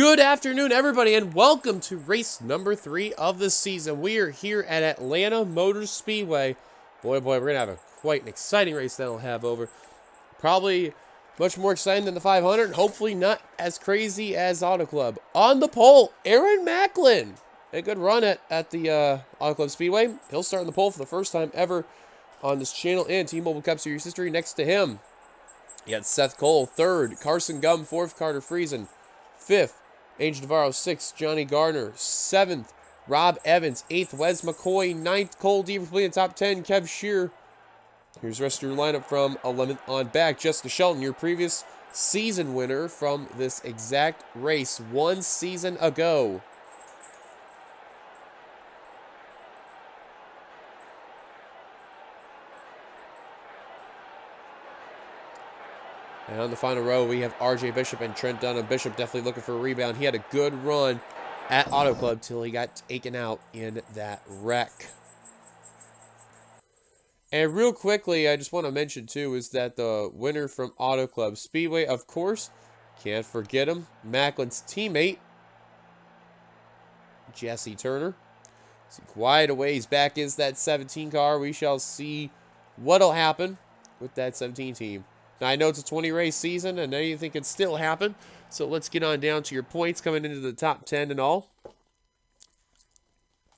Good afternoon, everybody, and welcome to race number 3 of the season. We are here at Atlanta Motor Speedway. Boy, we're going to have quite an exciting race that'll have over. Probably much more exciting than the 500. Hopefully not as crazy as Auto Club. On the pole, Aaron Macklin. A good run at the Auto Club Speedway. He'll start on the pole for the first time ever on this channel in T-Mobile Cup Series history. Next to him, you got Seth Cole, 3rd. Carson Gum, 4th. Carter Friesen, 5th. Angel Navarro, 6th. Johnny Gardner, 7th. Rob Evans, 8th. Wes McCoy, 9th. Cole Deaver completing the top 10. Kev Shear. Here's the rest of your lineup from 11th on back. Jessica Shelton, your previous season winner from this exact race 1 season ago. And on the final row, we have RJ Bishop and Trent Dunham. Bishop definitely looking for a rebound. He had a good run at Auto Club till he got taken out in that wreck. And real quickly, I just want to mention, too, is that the winner from Auto Club Speedway, of course, can't forget him, Macklin's teammate, Jesse Turner. See, quiet away, he's back into that 17 car. We shall see what'll happen with that 17 team. Now, I know it's a 20-race season, and anything can still happen. So let's get on down to your points coming into the top 10 and all.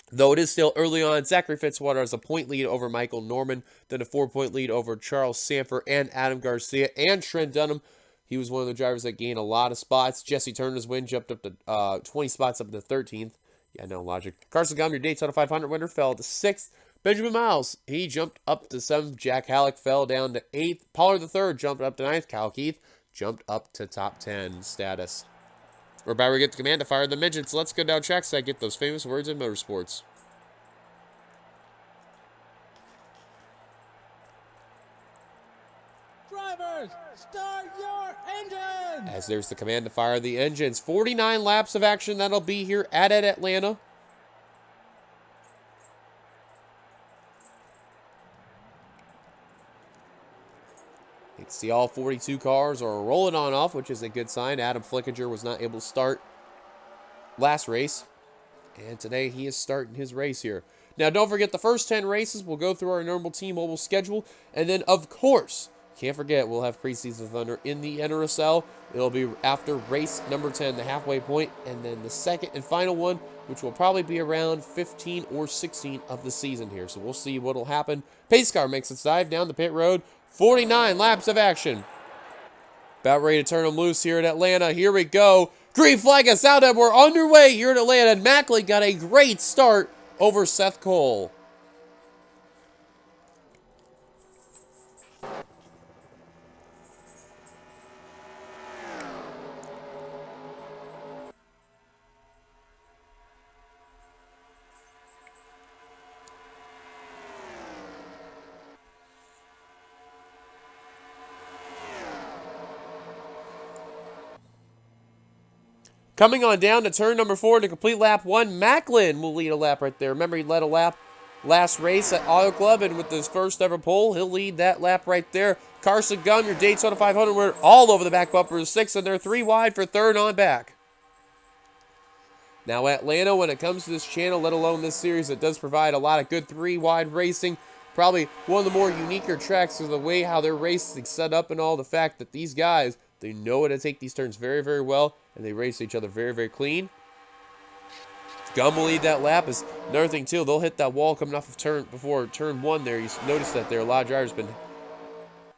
Though it is still early on, Zachary Fitzwater has a point lead over Michael Norman, then a 4-point lead over Charles Sanford and Adam Garcia and Trent Dunham. He was one of the drivers that gained a lot of spots. Jesse Turner's win jumped up to 20 spots up to 13th. Yeah, no logic. Carson Gum, your Daytona 500 winner, fell to 6th. Benjamin Miles, he jumped up to 7th. Jack Halleck fell down to 8th. Pollard III jumped up to 9th. Kyle Keith jumped up to top 10 status. We're about to get the command to fire the midgets. Let's go down trackside, get those famous words in motorsports. Drivers, start your engines! As there's the command to fire the engines. 49 laps of action that'll be here at Atlanta. You can see all 42 cars are rolling on off, which is a good sign. Adam Flickinger was not able to start last race. And today he is starting his race here. Now, don't forget the first 10 races. We'll go through our normal T-Mobile schedule. And then, of course, can't forget, we'll have Preseason Thunder in the NRSL. It'll be after race number 10, the halfway point. And then the second and final one, which will probably be around 15 or 16 of the season here. So we'll see what will happen. Pace car makes its dive down the pit road. 49 laps of action. About ready to turn them loose here at Atlanta. Here we go. Green flag us out, and we're underway here at Atlanta. And Macklin got a great start over Seth Cole. Coming on down to turn number 4 to complete lap 1, Macklin will lead a lap right there. Remember, he led a lap last race at Auto Club, and with his first ever pole, he'll lead that lap right there. Carson Gum, your Daytona 500, we're all over the back bumper is 6th, and they're 3 wide for 3rd on back. Now, Atlanta, when it comes to this channel, let alone this series, it does provide a lot of good 3-wide racing. Probably one of the more uniquer tracks is the way how their racing set up and all. The fact that these guys, they know how to take these turns very, very well, and they race each other very, very clean. Gum will lead that lap. Is another thing, too. They'll hit that wall coming off of before turn 1 there. You notice that there. A lot of drivers been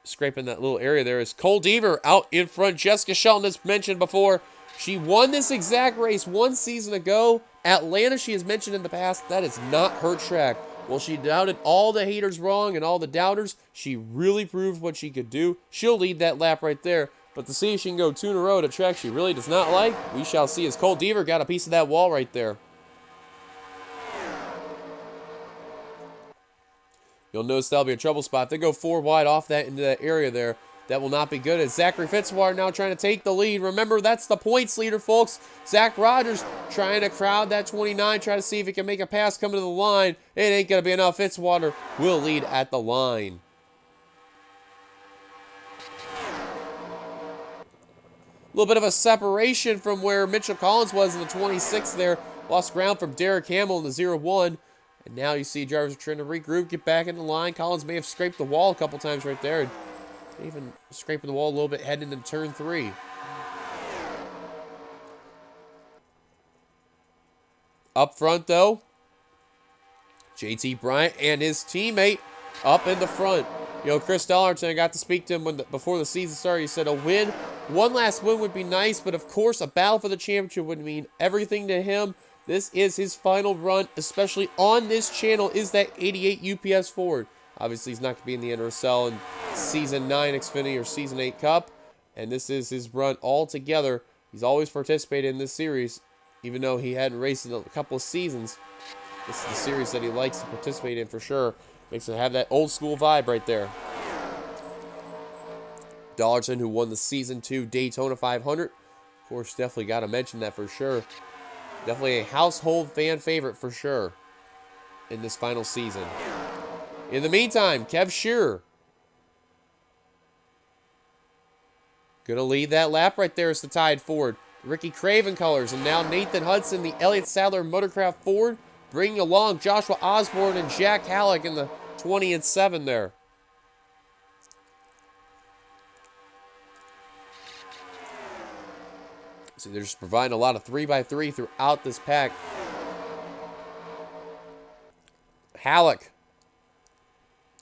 scraping that little area there. Is Cole Deaver out in front. Jessica Shelton, as mentioned before, she won this exact race 1 season ago. Atlanta, she has mentioned in the past, that is not her track. Well, she doubted all the haters wrong and all the doubters. She really proved what she could do. She'll lead that lap right there. But to see if she can go 2 in a row at a track she really does not like, we shall see, as Cole Deaver got a piece of that wall right there. You'll notice that'll be a trouble spot. If they go 4 wide off that into that area there, that will not be good. As Zachary Fitzwater now trying to take the lead. Remember, that's the points leader, folks. Zach Rogers trying to crowd that 29, try to see if he can make a pass coming to the line. It ain't going to be enough. Fitzwater will lead at the line. little bit of a separation from where Mitchell Collins was in the 26th there. Lost ground from Derek Hamill in the 0-1. And now you see drivers are trying to regroup, get back in the line. Collins may have scraped the wall a couple times right there. Even scraping the wall a little bit heading into turn 3. Up front, though, JT Bryant and his teammate up in the front. You know, Chris Dollarton, I got to speak to him before the season started. He said a win, one last win would be nice, but of course a battle for the championship would mean everything to him. This is his final run, especially on this channel, is that 88 UPS Ford. Obviously, he's not going to be in the NRSL in Season 9 Xfinity or Season 8 Cup, and this is his run altogether. He's always participated in this series, even though he hadn't raced in a couple of seasons. This is the series that he likes to participate in for sure. Makes it have that old school vibe right there. Dollarton, who won the Season 2 Daytona 500. Of course, definitely got to mention that for sure. Definitely a household fan favorite for sure in this final season. In the meantime, Kev Shearer going to lead that lap right there as the Tide Ford. Ricky Craven colors, and now Nathan Hudson, the Elliott Sadler Motorcraft Ford, bringing along Joshua Osborne and Jack Halleck in the 20 and 7 there. See, they're just providing a lot of 3x3 throughout this pack. Halleck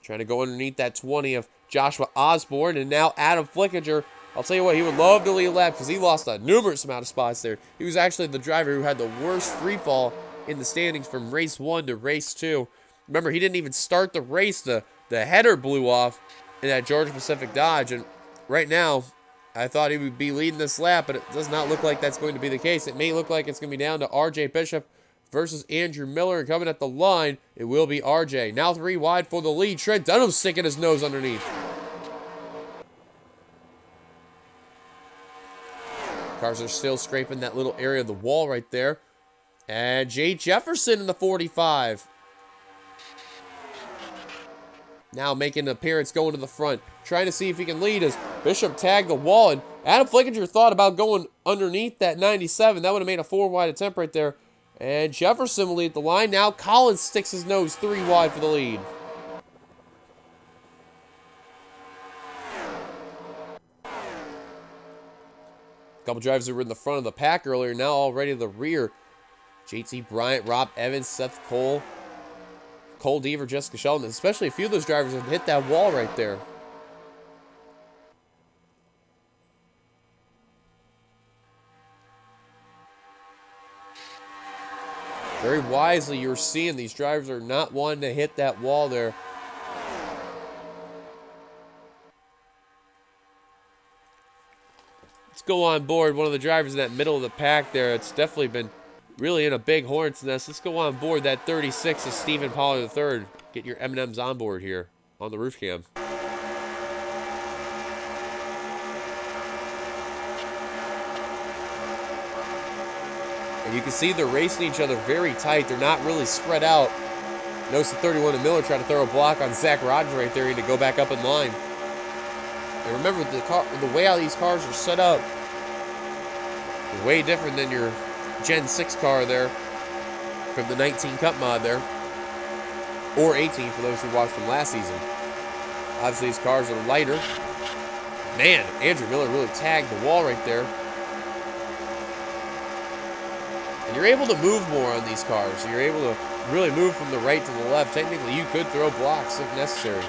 trying to go underneath that 20 of Joshua Osborne, and now Adam Flickinger. I'll tell you what, he would love to lead a lap because he lost a numerous amount of spots there. He was actually the driver who had the worst free fall in the standings from race 1 to race 2. Remember, he didn't even start the race. The header blew off in that Georgia Pacific Dodge, and right now, I thought he would be leading this lap, but it does not look like that's going to be the case. It may look like it's going to be down to RJ Bishop versus Andrew Miller, and coming at the line, it will be RJ. Now 3 wide for the lead. Trent Dunham sticking his nose underneath. Cars are still scraping that little area of the wall right there. And Jay Jefferson in the 45. Now making an appearance going to the front. Trying to see if he can lead as Bishop tagged the wall. And Adam Flickinger thought about going underneath that 97. That would have made a 4 wide attempt right there. And Jefferson will lead the line. Now Collins sticks his nose 3 wide for the lead. A couple drivers that were in the front of the pack earlier, now already the rear. JT Bryant, Rob Evans, Seth Cole, Cole Deaver, Jessica Sheldon. Especially a few of those drivers have hit that wall right there. Very wisely, you're seeing these drivers are not wanting to hit that wall there. Let's go on board one of the drivers in that middle of the pack there. It's definitely been really in a big hornet's nest. Let's go on board that 36 is Stephen Pollard III. Get your M&Ms on board here on the roof cam. And you can see they're racing each other very tight. They're not really spread out. Notice the 31 and Miller trying to throw a block on Zach Rogers right there to go back up in line. And remember, the way how these cars are set up is way different than your Gen 6 car there from the 19 Cup mod there. Or 18 for those who watched from last season. Obviously, these cars are lighter. Man, Andrew Miller really tagged the wall right there. And you're able to move more on these cars. You're able to really move from the right to the left. Technically, you could throw blocks if necessary.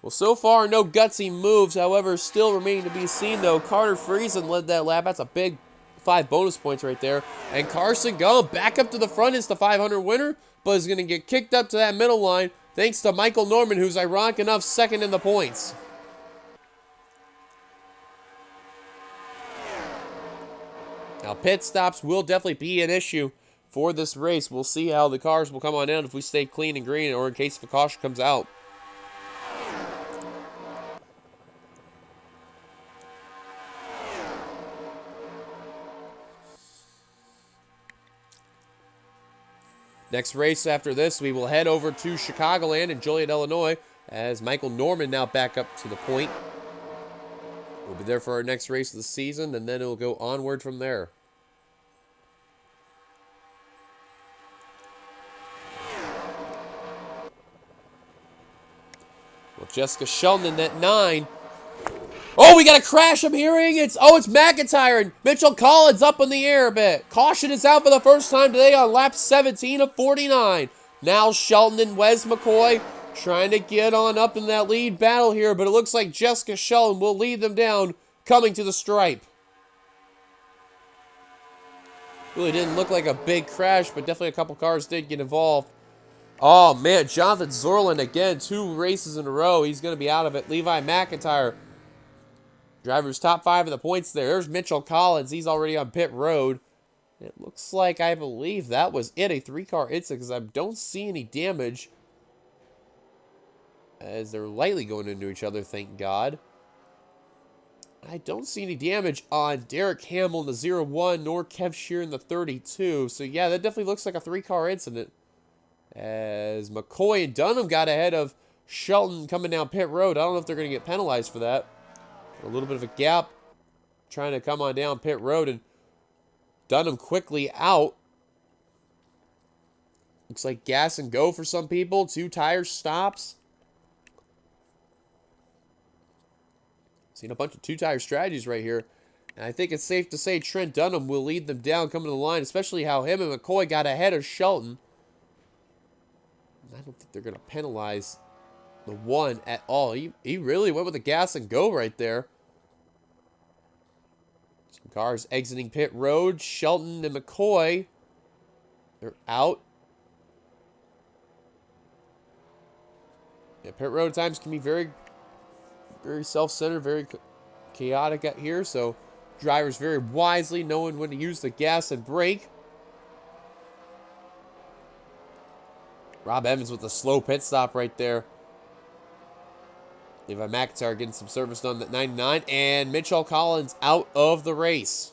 Well, so far, no gutsy moves. However, still remaining to be seen, though. Carter Friesen led that lap. That's a big 5 bonus points right there. And Carson going back up to the front is the 500 winner, but is going to get kicked up to that middle line thanks to Michael Norman, who's ironic enough second in the points. Now, pit stops will definitely be an issue for this race. We'll see how the cars will come on in if we stay clean and green or in case if a caution comes out. Next race after this, we will head over to Chicagoland in Joliet, Illinois, as Michael Norman now back up to the point. We'll be there for our next race of the season, and then it'll go onward from there. Well, Jessica Sheldon at 9. Oh, we got a crash. I'm hearing it's McIntyre and Mitchell Collins up in the air a bit. Caution is out for the first time today on lap 17 of 49. Now Shelton and Wes McCoy trying to get on up in that lead battle here, but it looks like Jessica Sheldon will lead them down, coming to the stripe. Really didn't look like a big crash, but definitely a couple cars did get involved. Oh, man, Jonathan Zorlin again, 2 races in a row. He's going to be out of it. Levi McIntyre, driver's top 5 of the points there. There's Mitchell Collins. He's already on pit road. It looks like, I believe that was it, a 3-car incident, because I don't see any damage as they're lightly going into each other, thank God. I don't see any damage on Derek Hamill in the 0-1, nor Kev Shear in the 32. So, yeah, that definitely looks like a 3-car incident. As McCoy and Dunham got ahead of Shelton coming down pit road. I don't know if they're going to get penalized for that. A little bit of a gap trying to come on down pit road, and Dunham quickly out. Looks like gas and go for some people. 2 tire stops. Seen a bunch of 2-tire strategies right here. And I think it's safe to say Trent Dunham will lead them down coming to the line, especially how him and McCoy got ahead of Shelton. I don't think they're going to penalize the 1 at all. He really went with the gas and go right there. Some cars exiting pit road. Shelton and McCoy, they're out. Yeah, pit road times can be very, very self-centered, very chaotic out here. So drivers very wisely knowing when to use the gas and brake. Rob Evans with a slow pit stop right there. Levi McIntyre getting some service done at 99. And Mitchell Collins out of the race.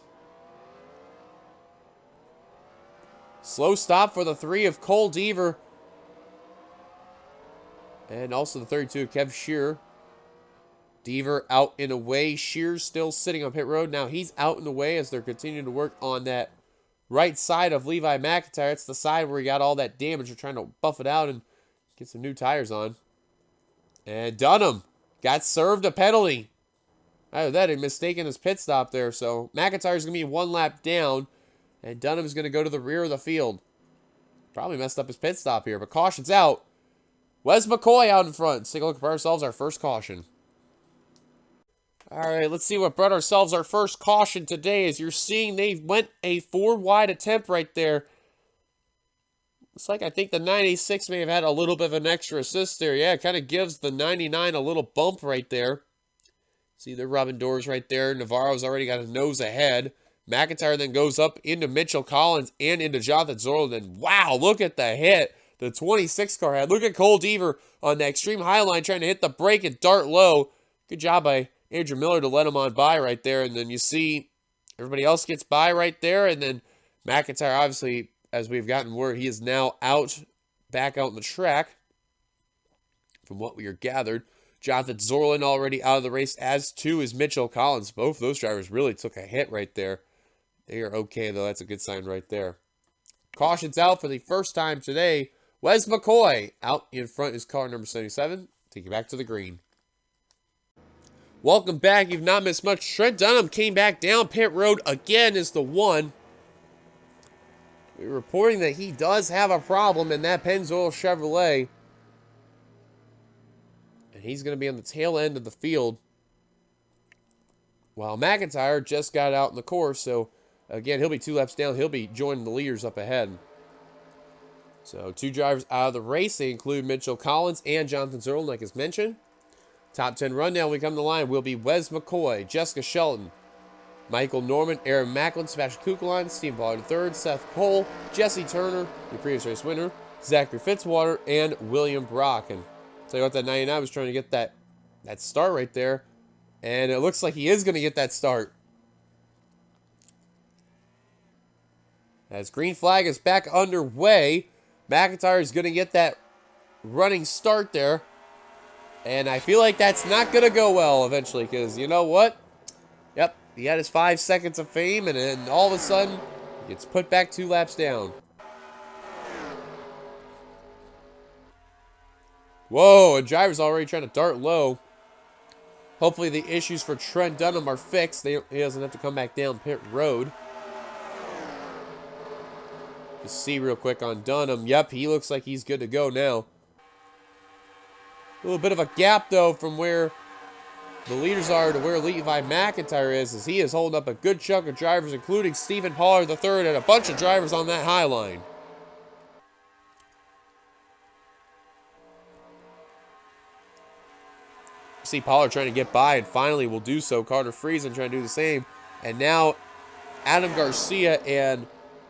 Slow stop for the 3 of Cole Deaver. And also the 32 of Kev Shear. Deaver out and away. Shear's still sitting on pit road. Now he's out and away as they're continuing to work on that right side of Levi McIntyre. It's the side where he got all that damage. They're trying to buff it out and get some new tires on. And Dunham got served a penalty. Either that, he mistaken his pit stop there. So McIntyre's going to be 1 lap down. And Dunham's going to go to the rear of the field. Probably messed up his pit stop here, but caution's out. Wes McCoy out in front. Let's take a look for ourselves our first caution. All right, let's see what brought ourselves our first caution today. As you're seeing, they went a 4-wide attempt right there. Looks like I think the 96 may have had a little bit of an extra assist there. Yeah, it kind of gives the 99 a little bump right there. See, they're rubbing doors right there. Navarro's already got a nose ahead. McIntyre then goes up into Mitchell Collins and into Jonathan Zorlin. And wow, look at the hit the 26 car had. Look at Cole Deaver on the extreme high line trying to hit the brake and dart low. Good job by Andrew Miller to let him on by right there. And then you see everybody else gets by right there. And then McIntyre, obviously, as we've gotten word, he is now out, back out on the track from what we are gathered. Jonathan Zorlin already out of the race, as too is Mitchell Collins. Both of those drivers really took a hit right there. They are okay, though. That's a good sign right there. Caution's out for the first time today. Wes McCoy out in front is car number 77. Take you back to the green. Welcome back. You've not missed much. Trent Dunham came back down pit road again as the 1. We're reporting that he does have a problem in that Pennzoil Chevrolet. And he's going to be on the tail end of the field. While McIntyre just got out in the course. So, again, he'll be 2 laps down. He'll be joining the leaders up ahead. So, 2 drivers out of the race. They include Mitchell Collins and Jonathan Zorlin, like as mentioned. Top 10 rundown when we come to the line will be Wes McCoy, Jessica Shelton, Michael Norman, Aaron Macklin, Sebastian Kukulon, Steve Ballard III, Seth Cole, Jesse Turner, your previous race winner, Zachary Fitzwater, and William Brock. And I'll tell you what, that 99 was trying to get that start right there. And it looks like he is going to get that start. As green flag is back underway. McIntyre is going to get that running start there. And I feel like that's not going to go well eventually, because you know what? Yep, he had his 5 seconds of fame, and then all of a sudden, he gets put back 2 laps down. Whoa, a driver's already trying to dart low. Hopefully the issues for Trent Dunham are fixed. He doesn't have to come back down pit road. Just see real quick on Dunham. Yep, he looks like he's good to go now. A little bit of a gap, though, from where the leaders are to where Levi McIntyre is, as he is holding up a good chunk of drivers, including Stephen Pollard III and a bunch of drivers on that high line. See Pollard trying to get by, and finally will do so. Carter Friesen trying to do the same. And now Adam Garcia and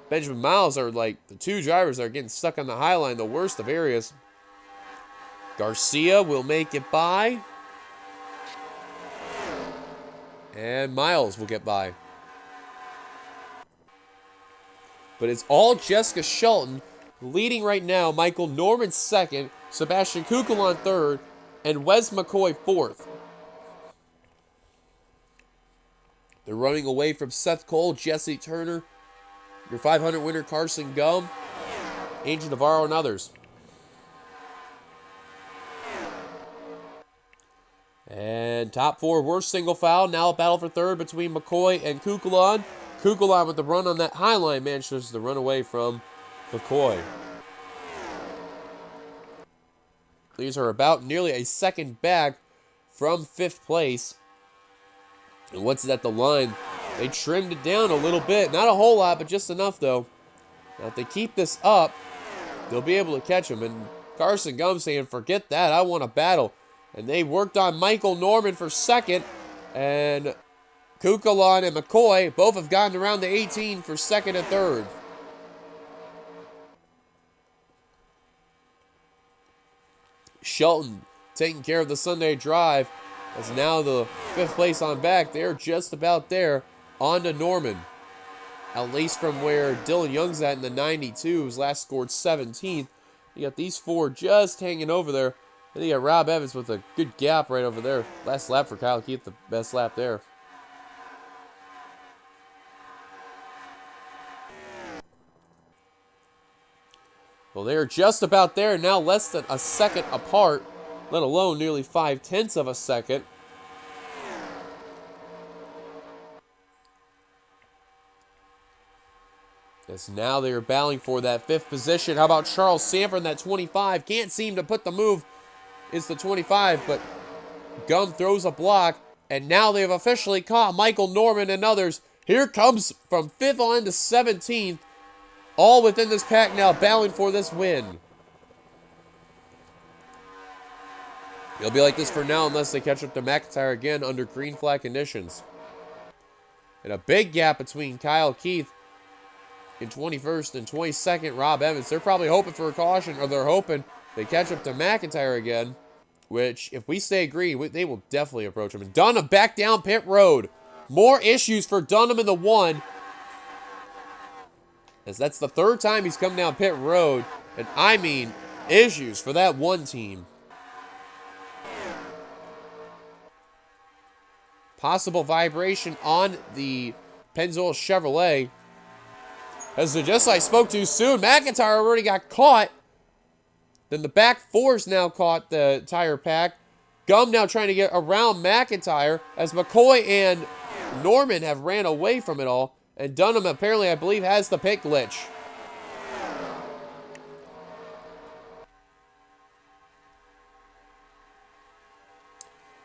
Benjamin Miles are like the 2 drivers that are getting stuck on the high line, the worst of areas. Garcia will make it by. And Miles will get by. But it's all Jessica Shelton leading right now. Michael Norman 2nd, Sebastian Kukulon 3rd, and Wes McCoy 4th. They're running away from Seth Cole, Jesse Turner, your 500 winner Carson Gum, Angel Navarro, and others. And top 4 worst single foul. Now a battle for 3rd between McCoy and Kukulon. Kukulon with the run on that high line manages to run away from McCoy. These are about nearly a second back from 5th place. And once it's at the line, they trimmed it down a little bit. Not a whole lot, but just enough, though. Now, if they keep this up, they'll be able to catch him. And Carson Gum saying, forget that, I want a battle. And they worked on Michael Norman for 2nd. And Kukulon and McCoy both have gotten around the 18 for 2nd and 3rd. Shelton taking care of the Sunday drive, as now the 5th place on back. They're just about there on to Norman. At least from where Dylan Young's at in the 92, who's last scored 17th. You got these 4 just hanging over there. And you got Rob Evans with a good gap right over there. Last lap for Kyle Keith, the best lap there. Well, they're just about there, now less than a second apart, let alone nearly 5/10 of a second. As now they are battling for that 5th position. How about Charles Sanford in that 25? Can't seem to put the move. It's the 25, but Gum throws a block, and now they have officially caught Michael Norman and others. Here comes from 5th on to 17th. All within this pack now, battling for this win. It'll be like this for now unless they catch up to McIntyre again under green flag conditions. And a big gap between Kyle Keith in 21st and 22nd, Rob Evans. They're probably hoping for a caution, or they're hoping they catch up to McIntyre again, which, if we stay green, they will definitely approach him. And Dunham back down pit road. More issues for Dunham in the 1. As that's the 3rd time he's come down pit road. And I mean, issues for that 1 team. Possible vibration on the Pennzoil Chevrolet. As just I spoke too soon, McIntyre already got caught. Then the back 4's now caught the tire pack. Gum now trying to get around McIntyre as McCoy and Norman have ran away from it all. And Dunham apparently, I believe, has the pit glitch.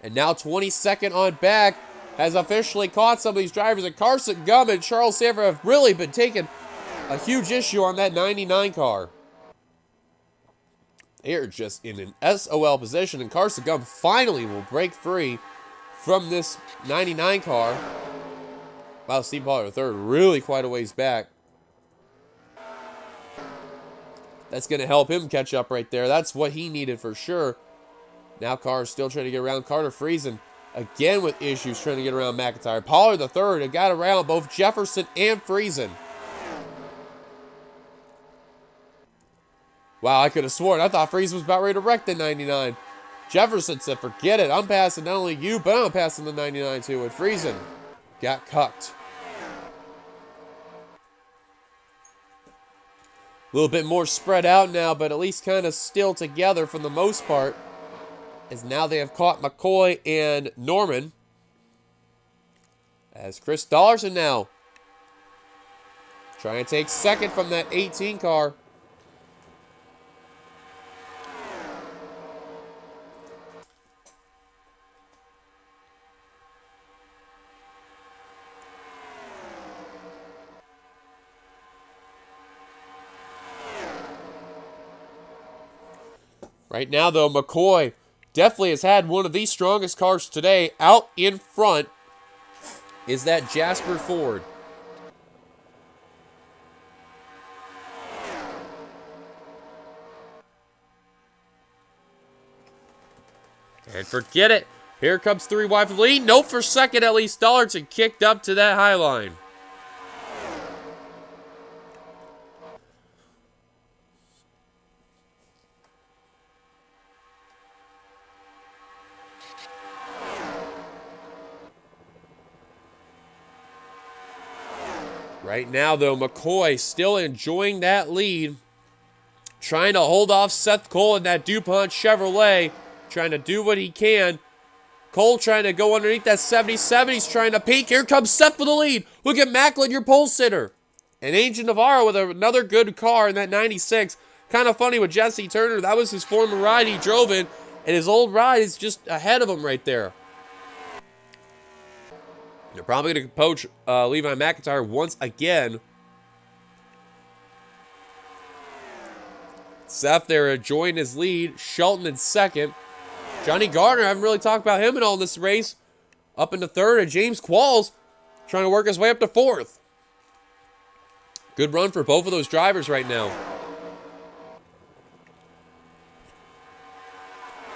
And now 22nd on back has officially caught some of these drivers. And Carson Gum and Charles Sanford have really been taking a huge issue on that 99 car. They're just in an SOL position. And Carson Gum finally will break free from this 99 car. Wow, Steve Pollard III really quite a ways back. That's going to help him catch up right there. That's what he needed for sure. Now Carr's still trying to get around Carter Friesen. Again with issues trying to get around McIntyre. Pollard III had got around both Jefferson and Friesen. Wow, I could have sworn. I thought Friesen was about ready to wreck the 99. Jefferson said, forget it. I'm passing not only you, but I'm passing the 99 too. And Friesen got cucked. A little bit more spread out now, but at least kind of still together for the most part. As now they have caught McCoy and Norman. As Chris Dollarson now trying to take second from that 18 car. Right now, though, McCoy definitely has had one of the strongest cars today. Out in front is that Jasper Ford. And forget it. Here comes 3 wide for the lead. Nope, for second at least. Dollarson kicked up to that high line. Right now, though, McCoy still enjoying that lead. Trying to hold off Seth Cole in that DuPont Chevrolet. Trying to do what he can. Cole trying to go underneath that 77. He's trying to peek. Here comes Seth for the lead. Look at Macklin, your pole sitter. And Angel Navarro with another good car in that 96. Kind of funny with Jesse Turner. That was his former ride he drove in. And his old ride is just ahead of him right there. They're probably going to poach Levi McIntyre once again. Seth there enjoying his lead. Shelton in second. Johnny Gardner, I haven't really talked about him at all in this race. Up into third, and James Qualls trying to work his way up to fourth. Good run for both of those drivers right now.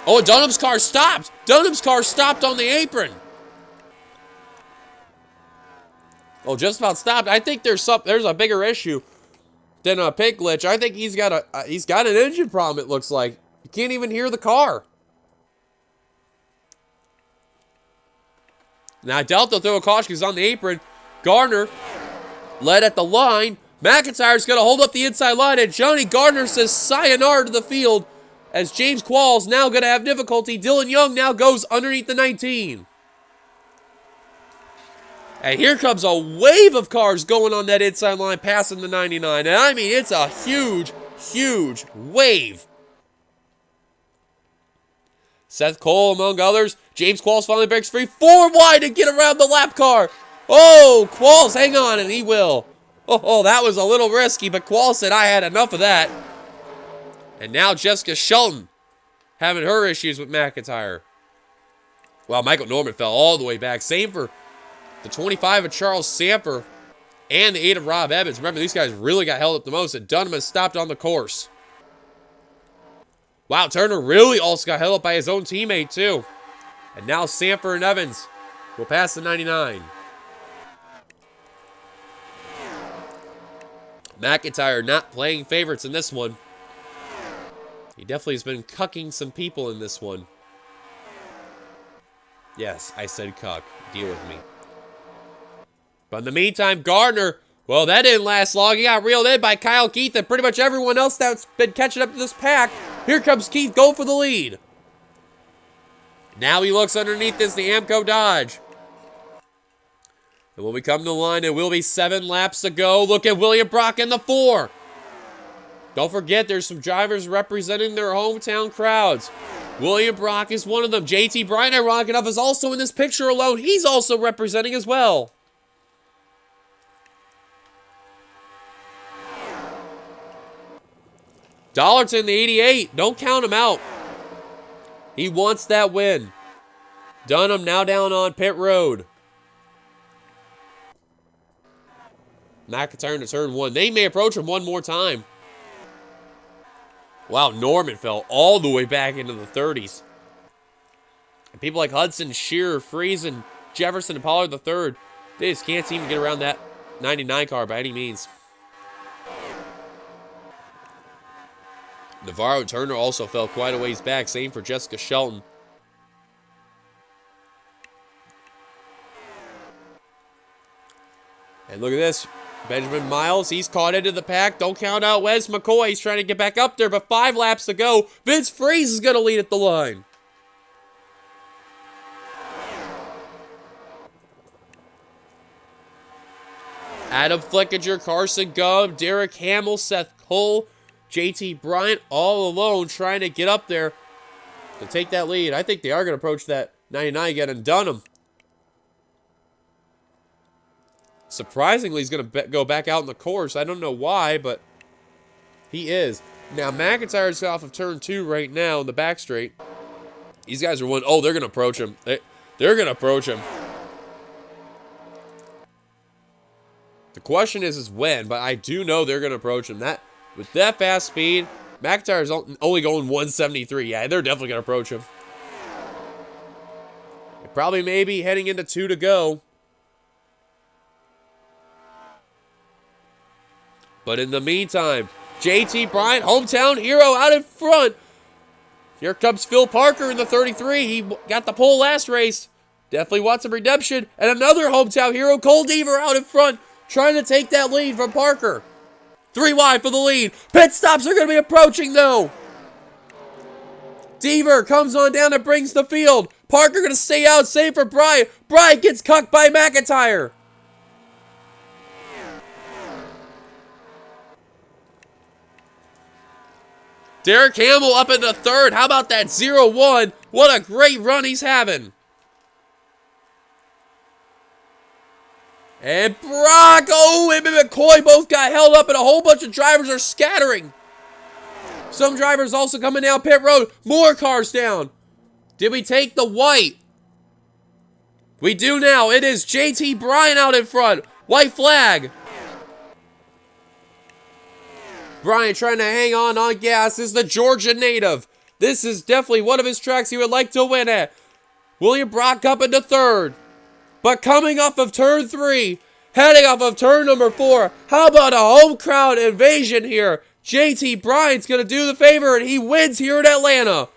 Oh, Dunham's car stopped. Dunham's car stopped on the apron. Oh, just about stopped. I think there's a bigger issue than a pit glitch. I think he's got an engine problem. It looks like you can't even hear the car. Now Delta will throw a caution because he's on the apron. Gardner led at the line. McIntyre's going to hold up the inside line, and Johnny Gardner says sayonara to the field as James Qualls now going to have difficulty. Dylan Young now goes underneath the 19. And here comes a wave of cars going on that inside line passing the 99. And I mean, it's a huge, huge wave. Seth Cole, among others. James Qualls finally breaks free. 4 wide to get around the lap car. Oh, Qualls, hang on, and he will. Oh, that was a little risky, but Qualls said, I had enough of that. And now Jessica Shelton having her issues with McIntyre. Well, Michael Norman fell all the way back. Same for the 25 of Charles Samper and the 8 of Rob Evans. Remember, these guys really got held up the most, and Dunham has stopped on the course. Wow, Turner really also got held up by his own teammate, too. And now Samper and Evans will pass the 99. McIntyre not playing favorites in this one. He definitely has been cucking some people in this one. Yes, I said cuck. Deal with me. But in the meantime, Gardner, well, that didn't last long. He got reeled in by Kyle Keith and pretty much everyone else that's been catching up to this pack. Here comes Keith, go for the lead. Now he looks underneath this, the Amco Dodge. And when we come to the line, it will be 7 laps to go. Look at William Brock in the 4. Don't forget, there's some drivers representing their hometown crowds. William Brock is one of them. JT Bryan, ironic enough, is also in this picture alone. He's also representing as well. Dollarton, the 88. Don't count him out. He wants that win. Dunham now down on pit road. McIntyre to turn 1. They may approach him one more time. Wow, Norman fell all the way back into the 30s. And people like Hudson, Shearer, Friesen, Jefferson, and Pollard III, they just can't seem to get around that 99 car by any means. Navarro Turner also fell quite a ways back. Same for Jessica Shelton. And look at this. Benjamin Miles, he's caught into the pack. Don't count out Wes McCoy. He's trying to get back up there, but 5 laps to go. Vince Freeze is going to lead at the line. Adam Flickinger, Carson Gubb, Derek Hamill, Seth Cole, JT Bryant, all alone trying to get up there to take that lead. I think they are going to approach that 99 again and done them. Surprisingly, he's going to go back out in the course. I don't know why, but he is. Now, McIntyre's off of turn 2 right now in the back straight. These guys are oh, they're going to approach him. They're going to approach him. The question is when, but I do know they're going to approach him. With that fast speed, McIntyre's only going 173. Yeah, they're definitely going to approach him. Probably maybe heading into 2 to go. But in the meantime, JT Bryant, hometown hero, out in front. Here comes Phil Parker in the 33. He got the pole last race. Definitely wants some redemption. And another hometown hero, Cole Deaver, out in front, trying to take that lead from Parker. 3 wide for the lead. Pit stops are going to be approaching, though. Deaver comes on down and brings the field. Parker going to stay out, save for Bryant. Bryant gets cucked by McIntyre. Derek Hamill up in the 3rd. How about that 0-1? What a great run he's having. And Brock, him and McCoy both got held up, and a whole bunch of drivers are scattering. Some drivers also coming down pit road. More cars down. Did we take the white? We do now. It is JT Bryant out in front. White flag. Bryant trying to hang on gas. This is the Georgia native. This is definitely one of his tracks he would like to win at. William Brock up into 3rd. But coming off of turn 3, heading off of turn number 4, how about a home crowd invasion here? JT Bryant's going to do the favor, and he wins here in Atlanta.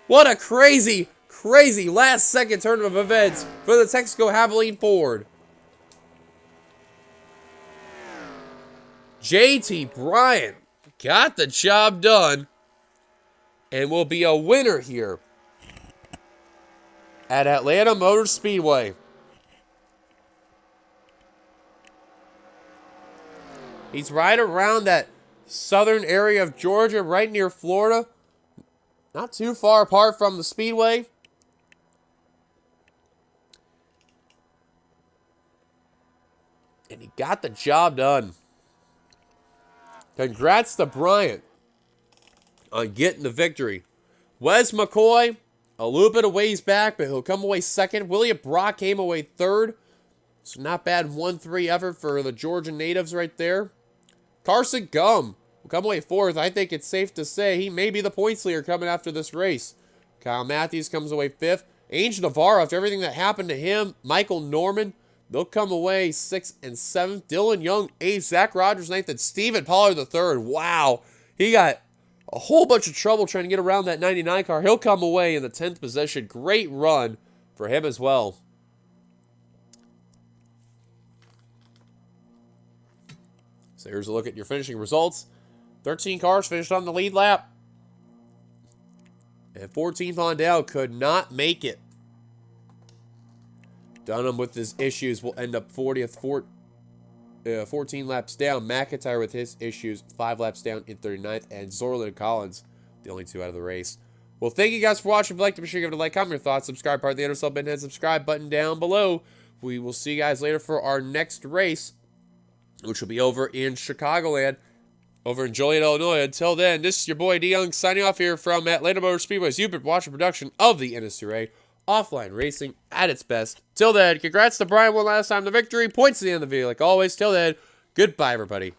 What a crazy, crazy last-second turn of events for the Texaco Javelin Ford. JT Bryant got the job done and will be a winner here at Atlanta Motor Speedway. He's right around that southern area of Georgia, right near Florida. Not too far apart from the Speedway. And he got the job done. Congrats to Bryant on getting the victory. Wes McCoy, a little bit of ways back, but he'll come away 2nd. William Brock came away 3rd. So not bad 1-3 effort for the Georgia natives right there. Carson Gumm will come away 4th. I think it's safe to say he may be the points leader coming after this race. Kyle Matthews comes away 5th. Angel Navarro, after everything that happened to him, Michael Norman, they'll come away 6th and 7th. Dylan Young, 8th. Zach Rogers, 9th. And Stephen Pollard, the 3rd. Wow. He got a whole bunch of trouble trying to get around that 99 car. He'll come away in the 10th position. Great run for him as well. So here's a look at your finishing results. 13 cars finished on the lead lap. And 14th on down could not make it. Dunham with his issues will end up 40th, 14 laps down. McIntyre with his issues, 5 laps down in 39th. And Zorlin and Collins, the only 2 out of the race. Well, thank you guys for watching. If you liked it, be sure to give it a like, comment your thoughts, subscribe, part of the NSL button, hit subscribe button down below. We will see you guys later for our next race, which will be over in Chicagoland, over in Joliet, Illinois. Until then, this is your boy D Young signing off here from Atlanta Motor Speedways. You've been watching production of the NNSCRA, offline racing at its best. Till then, congrats to Brian one last time, the victory. Points at the end of the video, like always. Till then, goodbye, everybody.